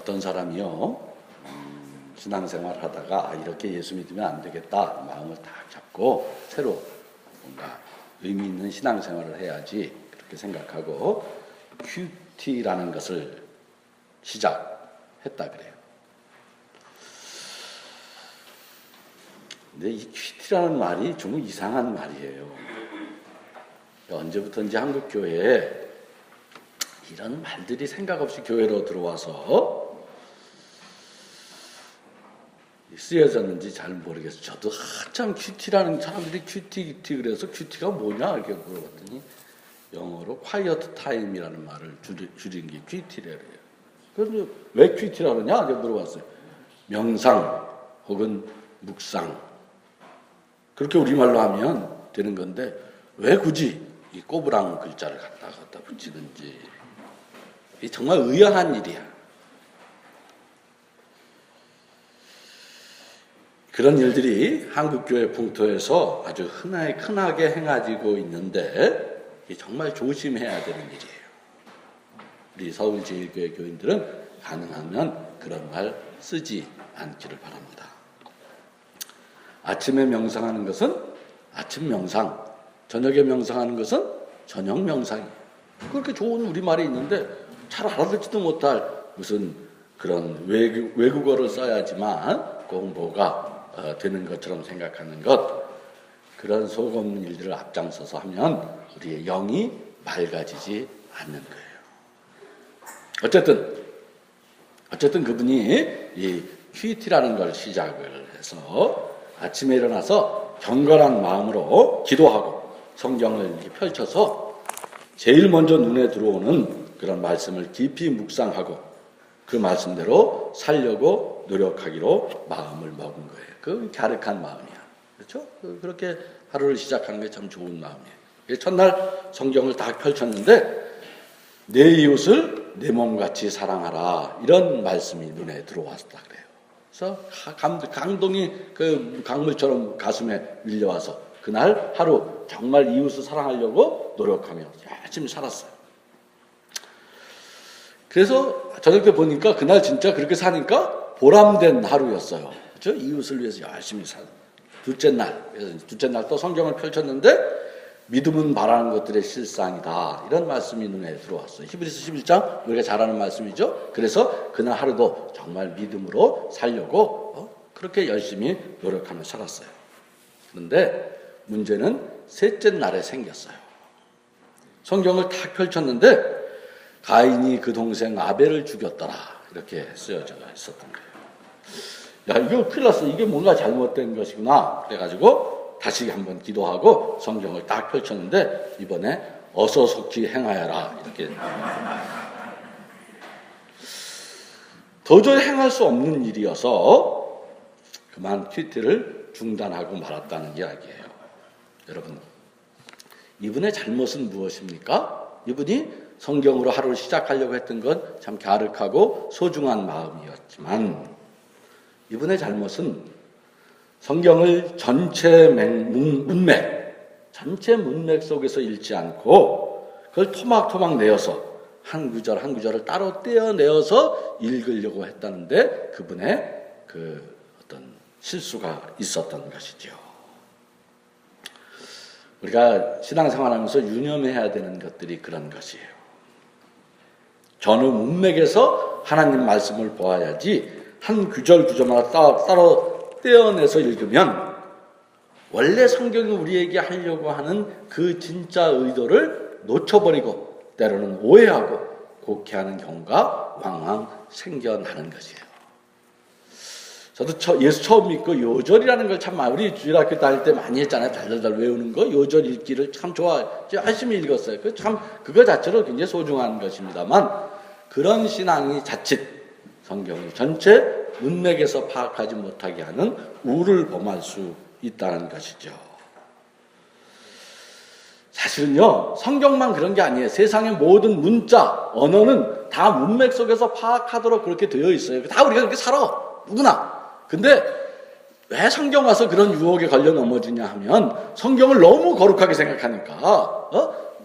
어떤 사람이요, 신앙생활 하다가 이렇게 예수 믿으면 안 되겠다 마음을 딱 잡고 새로 뭔가 의미 있는 신앙생활을 해야지 그렇게 생각하고 큐티라는 것을 시작했다 그래요. 근데 이 큐티라는 말이 좀 이상한 말이에요. 언제부터인지 한국 교회에 이런 말들이 생각 없이 교회로 들어와서 쓰여졌는지 잘 모르겠어요. 저도 한참 큐티라는 사람들이 큐티 그래서 큐티가 뭐냐 이렇게 물어봤더니 영어로 quiet time이라는 말을 줄인 게 큐티래요. 그래서 왜 큐티라 그러냐 이렇게 물어봤어요. 명상 혹은 묵상 그렇게 우리말로 하면 되는 건데 왜 굳이 이 꼬부랑 글자를 갖다 붙이는지 이 정말 의아한 일이야. 그런 일들이 한국교회 풍토에서 아주 흔하게 행해지고 있는데 정말 조심해야 되는 일이에요. 우리 서울제일교회 교인들은 가능하면 그런 말 쓰지 않기를 바랍니다. 아침에 명상하는 것은 아침 명상, 저녁에 명상하는 것은 저녁 명상이에요. 그렇게 좋은 우리말이 있는데 잘 알아듣지도 못할 무슨 그런 외국어를 써야지만 공부가 되는 것처럼 생각하는 것, 그런 속없는 일들을 앞장서서 하면 우리의 영이 맑아지지 않는 거예요. 어쨌든 그분이 이 큐티라는 걸 시작을 해서 아침에 일어나서 경건한 마음으로 기도하고 성경을 이렇게 펼쳐서 제일 먼저 눈에 들어오는 그런 말씀을 깊이 묵상하고 그 말씀대로 살려고 노력하기로 마음을 먹은 거예요. 그 갸륵한 마음이야. 그렇죠? 그렇게 하루를 시작하는 게 참 좋은 마음이에요. 첫날 성경을 딱 펼쳤는데 내 이웃을 내 몸같이 사랑하라 이런 말씀이 눈에 들어왔다 그래요. 그래서 감동이 그 강물처럼 가슴에 밀려와서 그날 하루 정말 이웃을 사랑하려고 노력하며 열심히 살았어요. 그래서 저녁 때 보니까 그날 진짜 그렇게 사니까 보람된 하루였어요. 그렇죠? 이웃을 위해서 열심히 산 둘째 날 또 성경을 펼쳤는데 믿음은 바라는 것들의 실상이다. 이런 말씀이 눈에 들어왔어요. 히브리서 11장 우리가 잘 아는 말씀이죠. 그래서 그날 하루도 정말 믿음으로 살려고 그렇게 열심히 노력하며 살았어요. 그런데 문제는 셋째 날에 생겼어요. 성경을 딱 펼쳤는데 가인이 그 동생 아벨을 죽였더라. 이렇게 쓰여져 있었던 거예요. 야, 이거 큰일 났어. 이게 뭔가 잘못된 것이구나. 그래가지고 다시 한번 기도하고 성경을 딱 펼쳤는데 이번에 어서 속히 행하여라. 이렇게. 도저히 행할 수 없는 일이어서 그만 큐티를 중단하고 말았다는 이야기예요. 여러분, 이분의 잘못은 무엇입니까? 이분이 성경으로 하루를 시작하려고 했던 건 참 갸륵하고 소중한 마음이었지만 이분의 잘못은 성경을 전체 문맥 속에서 읽지 않고 그걸 토막토막 내어서 한 구절 한 구절을 따로 떼어내어서 읽으려고 했다는데 그분의 그 어떤 실수가 있었던 것이죠. 우리가 신앙생활하면서 유념해야 되는 것들이 그런 것이에요. 전후 문맥에서 하나님 말씀을 보아야지 한 구절마다 따로 떼어내서 읽으면 원래 성경이 우리에게 하려고 하는 그 진짜 의도를 놓쳐버리고 때로는 오해하고 곡해하는 경우가 왕왕 생겨나는 것이에요. 저도 예수 처음 믿고 요절이라는 걸 참 우리 주일학교 다닐 때 많이 했잖아요. 달달달 외우는 거, 요절 읽기를 참 열심히 읽었어요. 그거 자체로 굉장히 소중한 것입니다만 그런 신앙이 자칫 성경을 전체 문맥에서 파악하지 못하게 하는 우를 범할 수 있다는 것이죠. 사실은요, 성경만 그런 게 아니에요. 세상의 모든 문자, 언어는 다 문맥 속에서 파악하도록 그렇게 되어 있어요. 다 우리가 그렇게 살아. 누구나. 근데 왜 성경 와서 그런 유혹에 걸려 넘어지냐 하면 성경을 너무 거룩하게 생각하니까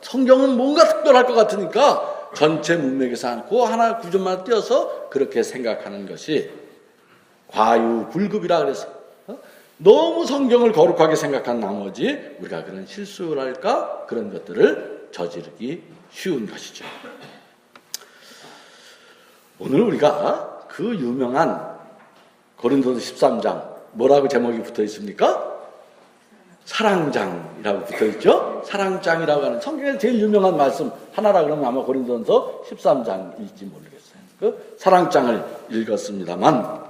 성경은 뭔가 특별할 것 같으니까 전체 문맥에서 않고 하나 구조만 띄어서 그렇게 생각하는 것이 과유불급이라 그래서 너무 성경을 거룩하게 생각한 나머지 우리가 그런 실수랄까 그런 것들을 저지르기 쉬운 것이죠. 오늘 우리가 그 유명한 고린도서 13장 뭐라고 제목이 붙어 있습니까? 사랑장이라고 붙어 있죠. 사랑장이라고 하는 성경에서 제일 유명한 말씀 하나라 그러면 아마 고린도서 13장일지 모르겠어요. 그 사랑장을 읽었습니다만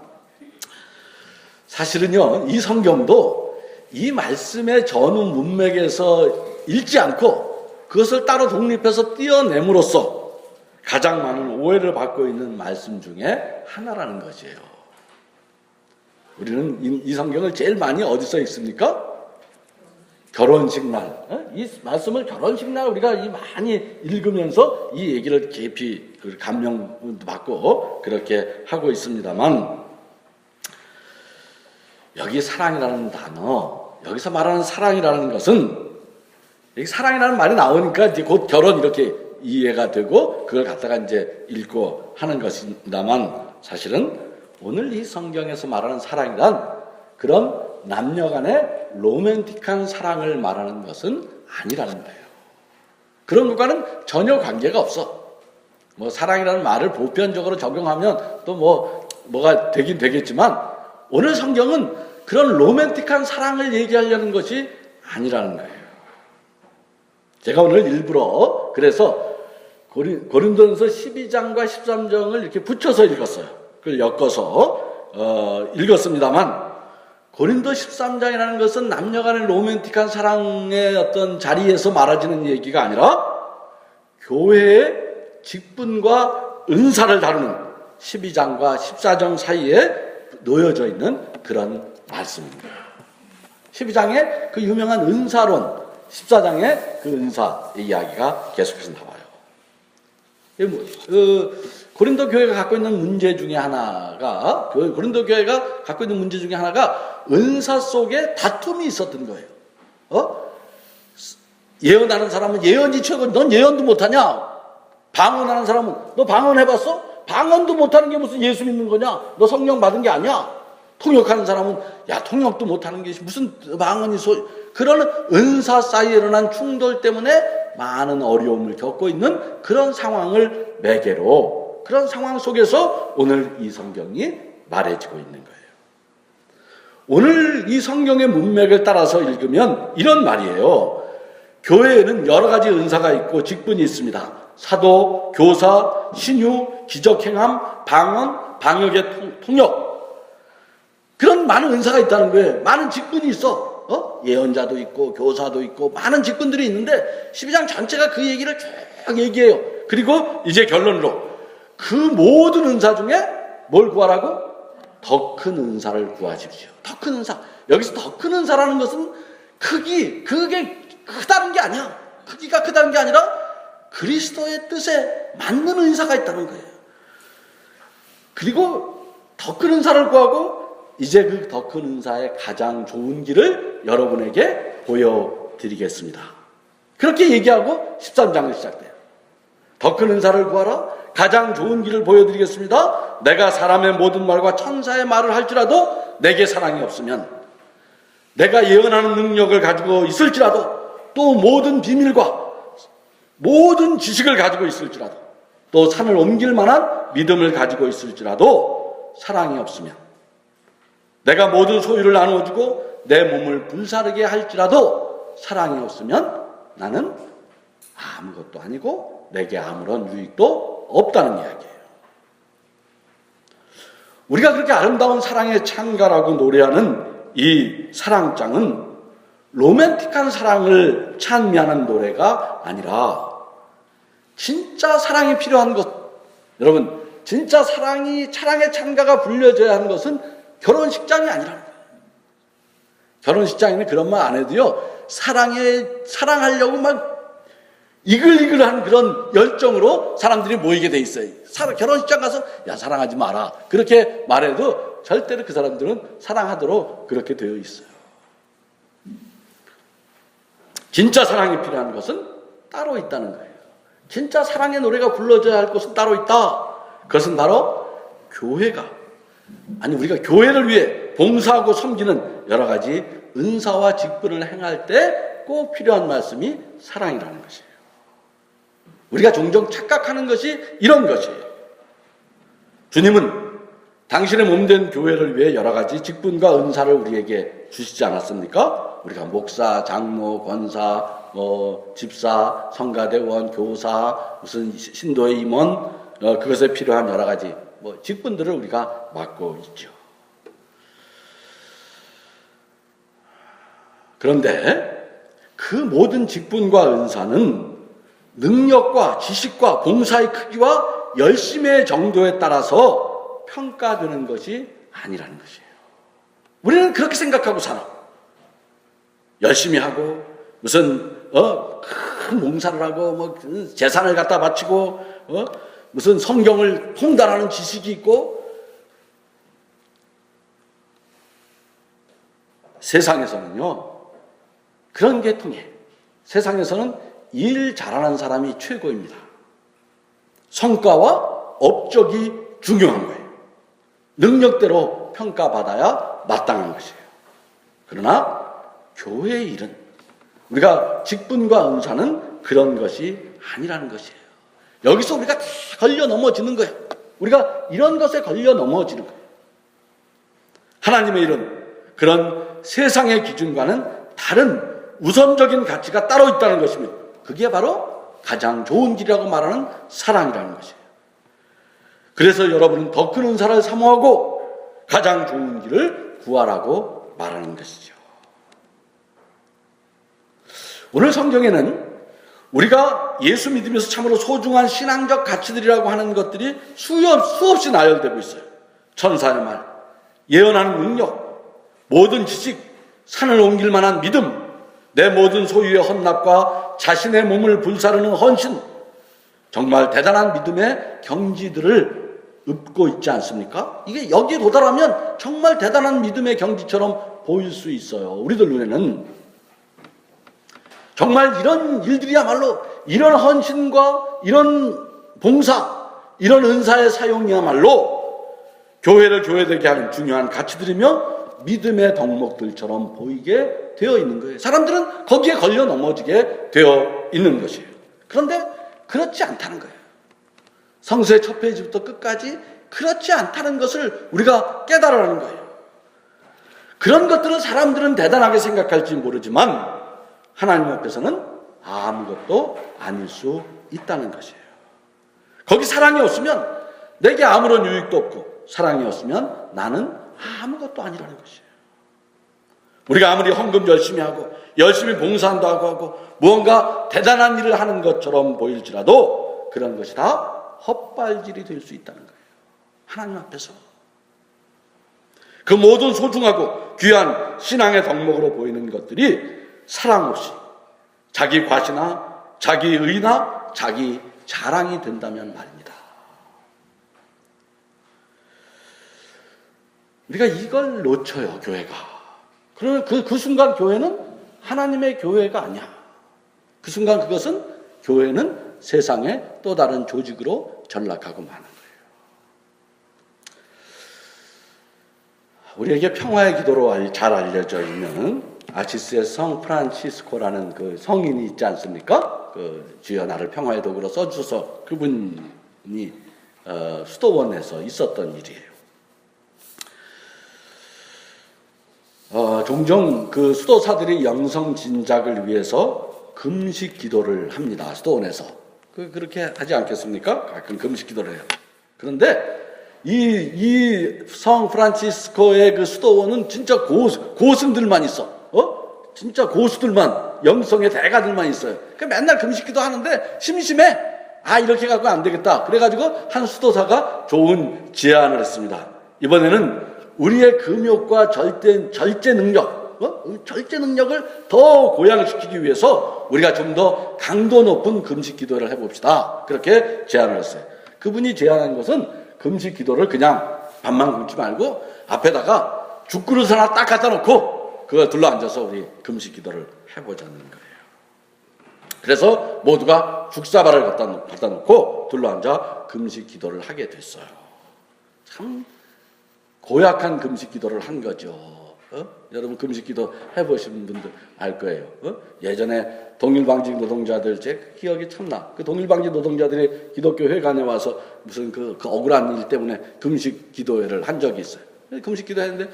사실은요, 이 성경도 이 말씀의 전후 문맥에서 읽지 않고 그것을 따로 독립해서 띄어냄으로써 가장 많은 오해를 받고 있는 말씀 중에 하나라는 것이에요. 우리는 이 성경을 제일 많이 어디서 읽습니까? 결혼식 날. 이 말씀을 결혼식 날 우리가 많이 읽으면서 이 얘기를 깊이 감명도 받고 그렇게 하고 있습니다만 여기 사랑이라는 단어, 여기서 말하는 사랑이라는 것은 여기 사랑이라는 말이 나오니까 이제 곧 결혼 이렇게 이해가 되고 그걸 갖다가 이제 읽고 하는 것입니다만 사실은 오늘 이 성경에서 말하는 사랑이란 그런 남녀 간의 로맨틱한 사랑을 말하는 것은 아니라는 거예요. 그런 것과는 전혀 관계가 없어. 뭐 사랑이라는 말을 보편적으로 적용하면 또 뭐가 되긴 되겠지만 오늘 성경은 그런 로맨틱한 사랑을 얘기하려는 것이 아니라는 거예요. 제가 오늘 일부러 그래서 고린도전서 12장과 13장을 이렇게 붙여서 읽었어요. 그걸 엮어서 읽었습니다만 고린도 13장이라는 것은 남녀 간의 로맨틱한 사랑의 어떤 자리에서 말해지는 얘기가 아니라 교회의 직분과 은사를 다루는 12장과 14장 사이에 놓여져 있는 그런 말씀입니다. 12장에 그 유명한 은사론, 14장에 그 은사 이야기가 계속해서 나와요. 고린도 교회가 갖고 있는 문제 중에 하나가 은사 속에 다툼이 있었던 거예요. 예언하는 사람은 예언이 최고, 넌 예언도 못하냐? 방언하는 사람은 너 방언해봤어? 방언도 못하는 게 무슨 예수 믿는 거냐? 너 성령 받은 게 아니야? 통역하는 사람은 야 통역도 못하는 게 무슨 방언이 그런 은사 사이에 일어난 충돌 때문에 많은 어려움을 겪고 있는 그런 상황을 매개로 그런 상황 속에서 오늘 이 성경이 말해지고 있는 거예요. 오늘 이 성경의 문맥을 따라서 읽으면 이런 말이에요. 교회에는 여러 가지 은사가 있고 직분이 있습니다. 사도, 교사, 신유, 기적행함, 방언, 방역의 통역 그런 많은 은사가 있다는 거예요. 많은 직분이 있어. 예언자도 있고 교사도 있고 많은 직분들이 있는데 12장 전체가 그 얘기를 쭉 얘기해요. 그리고 이제 결론으로 그 모든 은사 중에 뭘 구하라고? 더 큰 은사를 구하십시오. 더 큰 은사. 여기서 더 큰 은사라는 것은 그게 크다는 게 아니야. 크기가 크다는 게 아니라 그리스도의 뜻에 맞는 은사가 있다는 거예요. 그리고 더 큰 은사를 구하고 이제 그 더 큰 은사의 가장 좋은 길을 여러분에게 보여드리겠습니다. 그렇게 얘기하고 13장을 시작돼요. 더 큰 은사를 구하라. 가장 좋은 길을 보여드리겠습니다. 내가 사람의 모든 말과 천사의 말을 할지라도 내게 사랑이 없으면 내가 예언하는 능력을 가지고 있을지라도 또 모든 비밀과 모든 지식을 가지고 있을지라도 또 산을 옮길 만한 믿음을 가지고 있을지라도 사랑이 없으면 내가 모든 소유를 나누어주고 내 몸을 불사르게 할지라도 사랑이 없으면 나는 아무것도 아니고 내게 아무런 유익도 없다는 이야기예요. 우리가 그렇게 아름다운 사랑의 찬가라고 노래하는 이 사랑장은 로맨틱한 사랑을 찬미하는 노래가 아니라 진짜 사랑이 필요한 것, 여러분 진짜 사랑의 찬가가 불려져야 하는 것은 결혼식장이 아니라는 거예요. 결혼식장에는 그런 말 안 해도요, 사랑하려고 막 이글이글한 그런 열정으로 사람들이 모이게 돼 있어요. 결혼식장 가서 야 사랑하지 마라 그렇게 말해도 절대로 그 사람들은 사랑하도록 그렇게 되어 있어요. 진짜 사랑이 필요한 것은 따로 있다는 거예요. 진짜 사랑의 노래가 불러져야 할 곳은 따로 있다. 그것은 바로 교회가, 아니 우리가 교회를 위해 봉사하고 섬기는 여러 가지 은사와 직분을 행할 때 꼭 필요한 말씀이 사랑이라는 것이에요. 우리가 종종 착각하는 것이 이런 것이에요. 주님은 당신의 몸된 교회를 위해 여러 가지 직분과 은사를 우리에게 주시지 않았습니까? 우리가 목사, 장로, 권사, 집사, 성가대원, 교사, 무슨 신도의 임원, 그것에 필요한 여러 가지 직분들을 우리가 맡고 있죠. 그런데 그 모든 직분과 은사는 능력과 지식과 봉사의 크기와 열심의 정도에 따라서 평가되는 것이 아니라는 것이에요. 우리는 그렇게 생각하고 살아. 열심히 하고 무슨 큰 봉사를 하고 재산을 갖다 바치고 무슨 성경을 통달하는 지식이 있고, 세상에서는요 그런 계통이에요. 세상에서는 일 잘하는 사람이 최고입니다. 성과와 업적이 중요한 거예요. 능력대로 평가받아야 마땅한 것이에요. 그러나 교회의 일은, 우리가 직분과 은사는 그런 것이 아니라는 것이에요. 여기서 우리가 다 걸려 넘어지는 거예요. 우리가 이런 것에 걸려 넘어지는 거예요. 하나님의 일은 그런 세상의 기준과는 다른 우선적인 가치가 따로 있다는 것이며, 그게 바로 가장 좋은 길이라고 말하는 사랑이라는 것이에요. 그래서 여러분은 더 큰 은사를 사모하고 가장 좋은 길을 구하라고 말하는 것이죠. 오늘 성경에는 우리가 예수 믿으면서 참으로 소중한 신앙적 가치들이라고 하는 것들이 수없이 나열되고 있어요. 천사의 말, 예언하는 능력, 모든 지식, 산을 옮길 만한 믿음, 내 모든 소유의 헌납과 자신의 몸을 불사르는 헌신, 정말 대단한 믿음의 경지들을 읊고 있지 않습니까? 이게 여기에 도달하면 정말 대단한 믿음의 경지처럼 보일 수 있어요. 우리들 눈에는 정말 이런 일들이야말로, 이런 헌신과 이런 봉사, 이런 은사의 사용이야말로 교회를 교회되게 하는 중요한 가치들이며 믿음의 덕목들처럼 보이게 되어 있는 거예요. 사람들은 거기에 걸려 넘어지게 되어 있는 것이에요. 그런데 그렇지 않다는 거예요. 성서의 첫 페이지부터 끝까지 그렇지 않다는 것을 우리가 깨달으라는 거예요. 그런 것들은 사람들은 대단하게 생각할지 모르지만 하나님 앞에서는 아무것도 아닐 수 있다는 것이에요. 거기 사랑이 없으면 내게 아무런 유익도 없고, 사랑이 없으면 나는 아무것도 아니라는 것이에요. 우리가 아무리 헌금 열심히 하고 열심히 봉사한다고 하고 무언가 대단한 일을 하는 것처럼 보일지라도 그런 것이 다 헛발질이 될 수 있다는 거예요. 하나님 앞에서. 그 모든 소중하고 귀한 신앙의 덕목으로 보이는 것들이 사랑 없이 자기 과시나 자기 의나 자기 자랑이 된다면 말입니다. 우리가 이걸 놓쳐요, 교회가. 그러면 그 순간 교회는 하나님의 교회가 아니야. 그 순간 그것은, 교회는 세상의 또 다른 조직으로 전락하고 마는 거예요. 우리에게 평화의 기도로 잘 알려져 있는 아시스의 성 프란치스코라는 그 성인이 있지 않습니까? 그 주여 나를 평화의 도구로 써주셔서, 그분이 수도원에서 있었던 일이에요. 종종 그 수도사들이 영성 진작을 위해서 금식 기도를 합니다. 수도원에서. 그렇게 하지 않겠습니까? 가끔 금식 기도를 해요. 그런데 이 성 프란치스코의 그 수도원은 진짜 고승들만 있어. 진짜 고수들만, 영성의 대가들만 있어요. 맨날 금식 기도 하는데 심심해. 이렇게 갖고 안 되겠다. 그래가지고 한 수도사가 좋은 제안을 했습니다. 이번에는 우리의 금욕과 절제 능력, 절제 능력을 더 고양시키기 위해서 우리가 좀 더 강도 높은 금식 기도를 해봅시다. 그렇게 제안을 했어요. 그분이 제안한 것은 금식 기도를 그냥 밥만 굶지 말고 앞에다가 죽그릇 하나 딱 갖다 놓고 그거 둘러앉아서 우리 금식 기도를 해보자는 거예요. 그래서 모두가 죽사발을 갖다 놓고 둘러앉아 금식 기도를 하게 됐어요. 참 고약한 금식 기도를 한 거죠. 여러분 금식 기도 해보신 분들 알 거예요. 예전에 동일방직 노동자들, 제 기억이 참나. 그 동일방직 노동자들이 기독교 회관에 와서 무슨 그 억울한 일 때문에 금식 기도회를 한 적이 있어요. 금식 기도했는데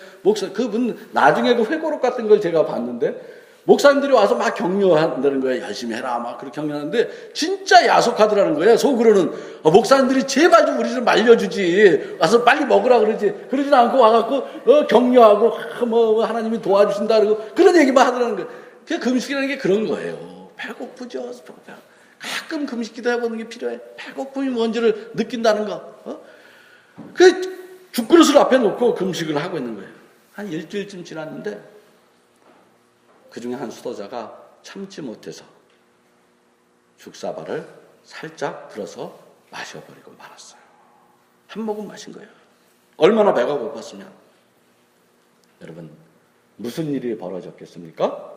그분 나중에 그 회고록 같은 걸 제가 봤는데 목사님들이 와서 막 격려한다는 거예요. 열심히 해라 막 그렇게 격려하는데 진짜 야속하더라는 거예요. 속으로는 목사님들이 제발 좀 우리 좀 말려주지, 와서 빨리 먹으라 그러진 않고 와갖고 격려하고 뭐 하나님이 도와주신다 그러고 그런 얘기만 하더라는 거예요. 그 금식이라는 게 그런 거예요. 배고프죠. 가끔 금식 기도해보는 게 필요해. 배고픔이 뭔지를 느낀다는 거. 그 죽그릇을 앞에 놓고 금식을 하고 있는 거예요. 한 일주일쯤 지났는데 그 중에 한 수도자가 참지 못해서 죽사발을 살짝 들어서 마셔버리고 말았어요. 한 모금 마신 거예요. 얼마나 배가 고팠으면. 여러분 무슨 일이 벌어졌겠습니까?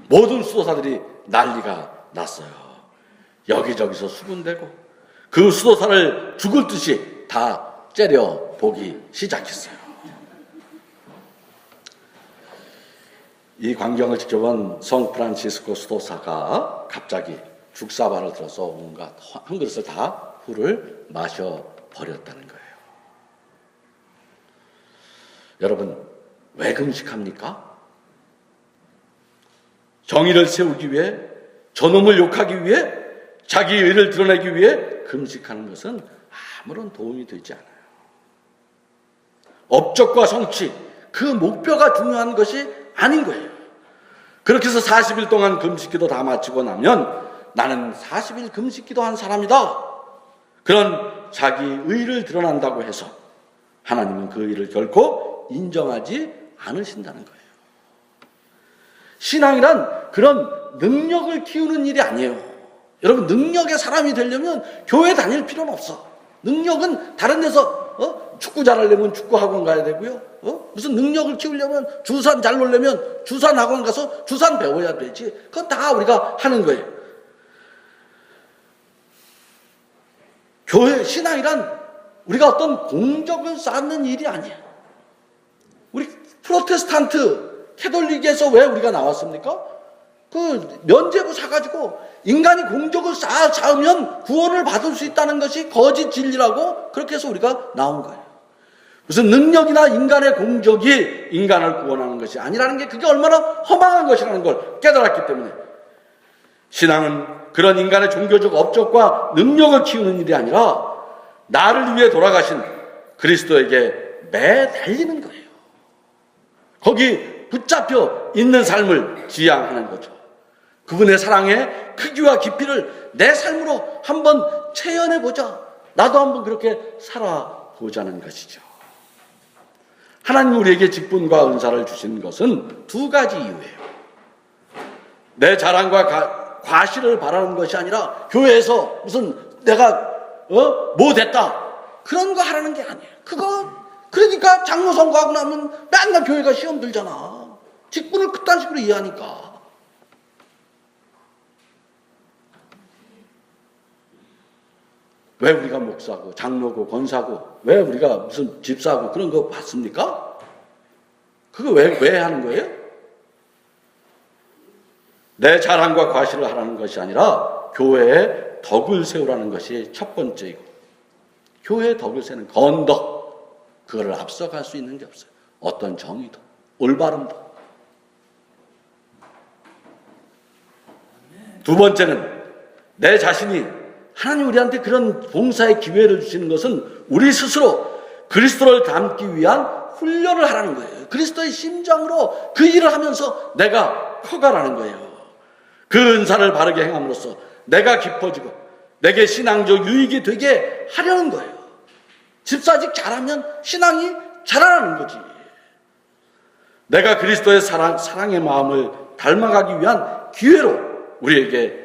모든 수도사들이 난리가 났어요. 여기저기서 수군대고 그 수도사를 죽을 듯이 다 째려보기 시작했어요. 이 광경을 지켜본 성 프란치스코 수도사가 갑자기 죽사발을 들어서 온갖 한 그릇을 다 후를 마셔버렸다는 거예요. 여러분 왜 금식합니까? 정의를 세우기 위해, 저놈을 욕하기 위해, 자기 의를 드러내기 위해 금식하는 것은 아무런 도움이 되지 않아요. 업적과 성취, 그 목표가 중요한 것이 아닌 거예요. 그렇게 해서 40일 동안 금식기도 다 마치고 나면 나는 40일 금식기도 한 사람이다. 그런 자기 의를 드러난다고 해서 하나님은 그 의를 결코 인정하지 않으신다는 거예요. 신앙이란 그런 능력을 키우는 일이 아니에요. 여러분 능력의 사람이 되려면 교회 다닐 필요는 없어. 능력은 다른 데서 축구 잘하려면 축구학원 가야 되고요. 무슨 능력을 키우려면 주산 잘 놀려면 주산학원 가서 주산 배워야 되지. 그건 다 우리가 하는 거예요. 교회 신앙이란 우리가 어떤 공적을 쌓는 일이 아니에요. 우리 프로테스탄트 캐톨릭에서 왜 우리가 나왔습니까? 그 면죄부 사가지고 인간이 공적을 쌓으면 구원을 받을 수 있다는 것이 거짓 진리라고 그렇게 해서 우리가 나온 거예요. 무슨 능력이나 인간의 공적이 인간을 구원하는 것이 아니라는 게 그게 얼마나 허망한 것이라는 걸 깨달았기 때문에 신앙은 그런 인간의 종교적 업적과 능력을 키우는 일이 아니라 나를 위해 돌아가신 그리스도에게 매달리는 거예요. 거기 붙잡혀 있는 삶을 지향하는 거죠. 그분의 사랑의 크기와 깊이를 내 삶으로 한번 체험해보자. 나도 한번 그렇게 살아보자는 것이죠. 하나님 우리에게 직분과 은사를 주신 것은 두 가지 이유예요. 내 자랑과 과시를 바라는 것이 아니라 교회에서 무슨 내가 뭐 됐다 그런 거 하라는 게 아니에요. 그러니까 장로 선거하고 나면 맨날 교회가 시험 들잖아. 직분을 그딴 식으로 이해하니까. 왜 우리가 목사고 장로고 권사고 왜 우리가 무슨 집사고 그런 거 받습니까? 그거 왜 하는 거예요? 내 자랑과 과시를 하라는 것이 아니라 교회의 덕을 세우라는 것이 첫 번째이고 교회의 덕을 세우는 건덕 그거를 앞서갈 수 있는 게 없어요. 어떤 정의도 올바름도. 두 번째는 내 자신이 하나님 우리한테 그런 봉사의 기회를 주시는 것은 우리 스스로 그리스도를 닮기 위한 훈련을 하라는 거예요. 그리스도의 심정으로 그 일을 하면서 내가 커가라는 거예요. 그 은사를 바르게 행함으로써 내가 깊어지고 내게 신앙적 유익이 되게 하려는 거예요. 집사직 잘하면 신앙이 자라나는 거지. 내가 그리스도의 사랑의 마음을 닮아가기 위한 기회로 우리에게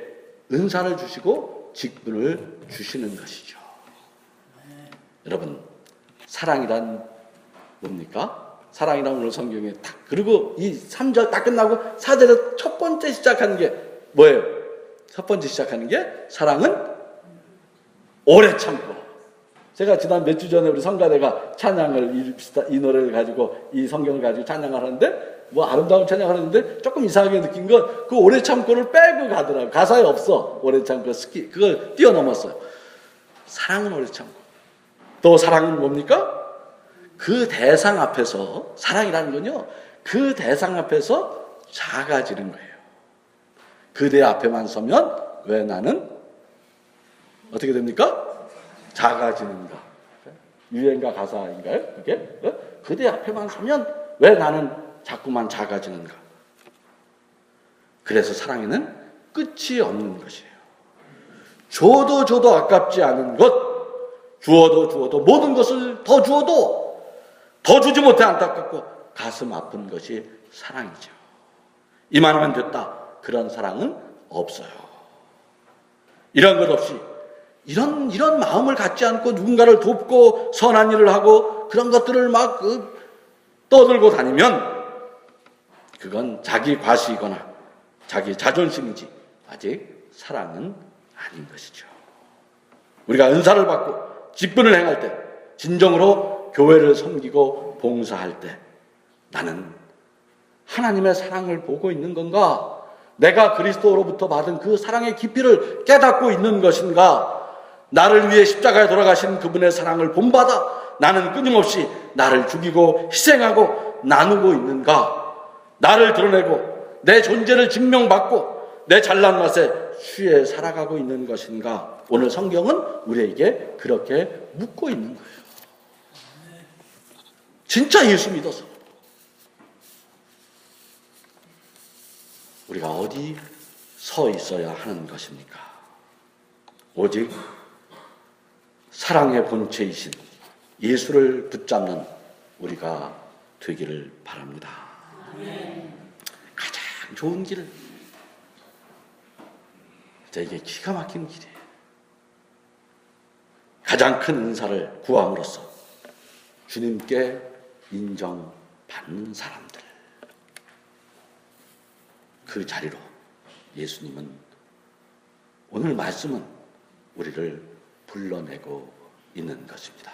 은사를 주시고 직분을 주시는 것이죠. 여러분 사랑이란 뭡니까? 사랑이란 오늘 성경에 딱 그리고 이 3절 딱 끝나고 4절에 첫 번째 시작하는 게 뭐예요? 첫 번째 시작하는 게 사랑은 오래 참고. 제가 지난 몇 주 전에 우리 성가대가 찬양을 이 노래를 가지고 이 성경을 가지고 찬양을 하는데 뭐 아름다운 찬양을 하는데 조금 이상하게 느낀 건 그 오래 참고를 빼고 가더라고요. 가사에 없어. 오래 참고 그걸 뛰어넘었어요. 사랑은 오래 참고. 또 사랑은 뭡니까? 그 대상 앞에서, 사랑이라는 건요, 그 대상 앞에서 작아지는 거예요. 그대 앞에만 서면 왜 나는 어떻게 됩니까? 작아지는가? 유행가 가사인가요? 그게? 그대 앞에만 서면 왜 나는 자꾸만 작아지는가? 그래서 사랑에는 끝이 없는 것이에요. 줘도 아깝지 않은 것, 주어도 모든 것을 더 주어도 더 주지 못해 안타깝고 가슴 아픈 것이 사랑이죠. 이만하면 됐다. 그런 사랑은 없어요. 이런 것 없이 이런 마음을 갖지 않고 누군가를 돕고 선한 일을 하고 그런 것들을 막 떠들고 다니면 그건 자기 과시이거나 자기 자존심이지 아직 사랑은 아닌 것이죠. 우리가 은사를 받고 직분을 행할 때 진정으로 교회를 섬기고 봉사할 때 나는 하나님의 사랑을 보고 있는 건가? 내가 그리스도로부터 받은 그 사랑의 깊이를 깨닫고 있는 것인가? 나를 위해 십자가에 돌아가신 그분의 사랑을 본받아 나는 끊임없이 나를 죽이고 희생하고 나누고 있는가? 나를 드러내고 내 존재를 증명받고 내 잘난 맛에 취해 살아가고 있는 것인가? 오늘 성경은 우리에게 그렇게 묻고 있는 거예요. 진짜 예수 믿어서 우리가 어디 서 있어야 하는 것입니까? 오직 사랑의 본체이신 예수를 붙잡는 우리가 되기를 바랍니다. 가장 좋은 길, 이게 기가 막힌 길이에요. 가장 큰 은사를 구함으로써 주님께 인정받는 사람들, 그 자리로 예수님은 오늘 말씀은 우리를 불러내고 있는 것입니다.